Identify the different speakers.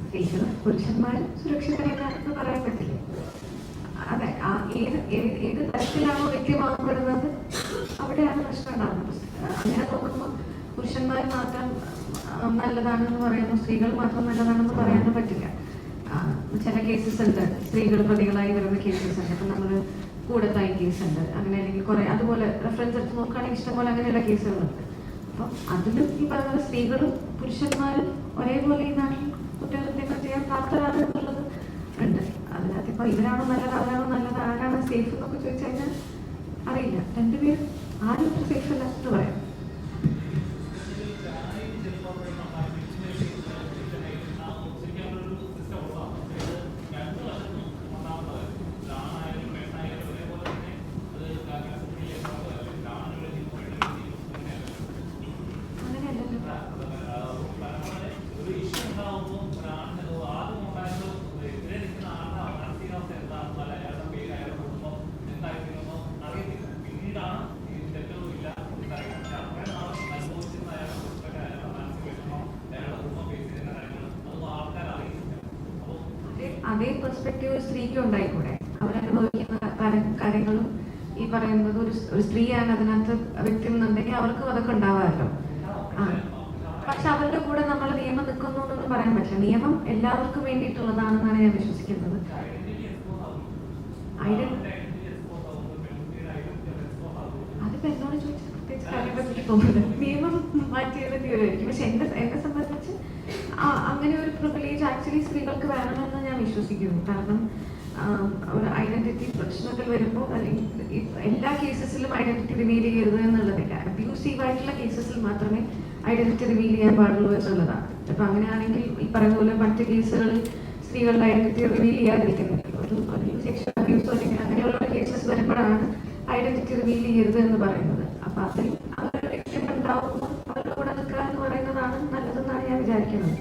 Speaker 1: സ്ത്രീകൾ പുരുഷന്മാരും സുരക്ഷിതരല്ല എന്ന് പറയാൻ പറ്റില്ല. അതെ, ഏത് തരത്തിലാണോ വ്യക്തിമാക്കപ്പെടുന്നത് അവിടെയാണ് പ്രശ്നം ഉണ്ടാകുന്നത്. അങ്ങനെ നോക്കുമ്പോൾ പുരുഷന്മാർ മാത്രം നല്ലതാണെന്ന് പറയുന്നു, സ്ത്രീകൾ മാത്രം നല്ലതാണെന്ന് പറയാനും പറ്റില്ല. ചില കേസസ് ഉണ്ട്, സ്ത്രീകൾ പ്രതികളായി വരുന്ന കേസസ് ഉണ്ട്. ഇപ്പം നമ്മൾ കൂടത്തായി കേസുണ്ട്, അങ്ങനെ അല്ലെങ്കിൽ കുറെ അതുപോലെ റെഫറൻസ് എടുത്ത് നോക്കുകയാണെങ്കിൽ ഇഷ്ടംപോലെ അങ്ങനെയുള്ള കേസുകളുണ്ട്. അപ്പം അതിലും ഈ പറയുന്ന സ്ത്രീകളും പുരുഷന്മാരും ഒരേപോലെ ഈ നാട്ടിൽ കുറ്റകൃത്യങ്ങൾ ചെയ്യാൻ പ്രാപ്തരാണ് എന്നുള്ളത് ഉണ്ട്. അതിനകത്ത് ഇപ്പൊ ഇവരാണോ നല്ലത് അവരാണോ നല്ലത് ആരാണ് സേഫ് എന്നൊക്കെ ചോദിച്ചു കഴിഞ്ഞാൽ അറിയില്ല. രണ്ടുപേരും ആരും സേഫ് അല്ല എന്ന് പറയാം. അതേ പെർസ്പെക്റ്റീവ് സ്ത്രീക്ക് ഉണ്ടായിക്കൂടെ? അവരനുഭവിക്കുന്ന കാര്യങ്ങളും ഈ പറയുന്നത് ഒരു സ്ത്രീയാണ് അതിനകത്ത് വ്യക്തി എന്നുണ്ടെങ്കിൽ അവർക്കും അതൊക്കെ ഉണ്ടാവാമല്ലോ. പക്ഷെ അവരുടെ കൂടെ നമ്മൾ നിയമം നിൽക്കുന്നു എന്നൊന്നും പറയാൻ പറ്റില്ല. നിയമം എല്ലാവർക്കും വേണ്ടിയിട്ടുള്ളതാണെന്നാണ് ഞാൻ വിശ്വസിക്കുന്നത്. അതിപ്പോ എന്നോട് ചോദിച്ചാൽ പ്രത്യേകിച്ച് കാര്യം പറ്റി തോന്നുന്നത് നിയമം മാറ്റിയതിന്റെ വരുമായിരിക്കും. പക്ഷെ എന്നെ സംബന്ധിച്ച് അങ്ങനെ ഒരു പ്രിവിലേജ് ആക്ച്വലി സ്ത്രീകൾക്ക് വേണമെന്ന് ഞാൻ വിശ്വസിക്കുന്നു. കാരണം ഒരു ഐഡന്റിറ്റി പ്രശ്നത്തിൽ വരുമ്പോൾ അല്ലെങ്കിൽ എല്ലാ കേസസിലും ഐഡന്റിറ്റി റിവീൽ ചെയ്യരുത് എന്നുള്ളതില്ല. അബ്യൂസീവ് ആയിട്ടുള്ള കേസസിൽ മാത്രമേ ഐഡന്റിറ്റി റിവീൽ ചെയ്യാൻ പാടുള്ളൂ എന്നുള്ളതാണ്. അപ്പൊ അങ്ങനെയാണെങ്കിൽ ഈ പറയുന്ന പോലെ മറ്റ് കേസുകളിൽ സ്ത്രീകളുടെ ഐഡന്റിറ്റി റിവീൽ ചെയ്യാതിരിക്കുന്നത് ഒരു സെക്ഷൽ അബ്യൂസോ അല്ലെങ്കിൽ അങ്ങനെയുള്ള കേസസ് വരുമ്പോഴാണ് ഐഡന്റിറ്റി റിവീൽ ചെയ്യരുത് എന്ന് പറയുന്നത്. അപ്പൊ അതിൽ അവരുടെ വ്യക്തികൾ ഉണ്ടാവുമ്പോൾ അവരുടെ കൂടെ നിൽക്കുക എന്ന് പറയുന്നതാണ് നല്ലതെന്നാണ് ഞാൻ വിചാരിക്കുന്നത്.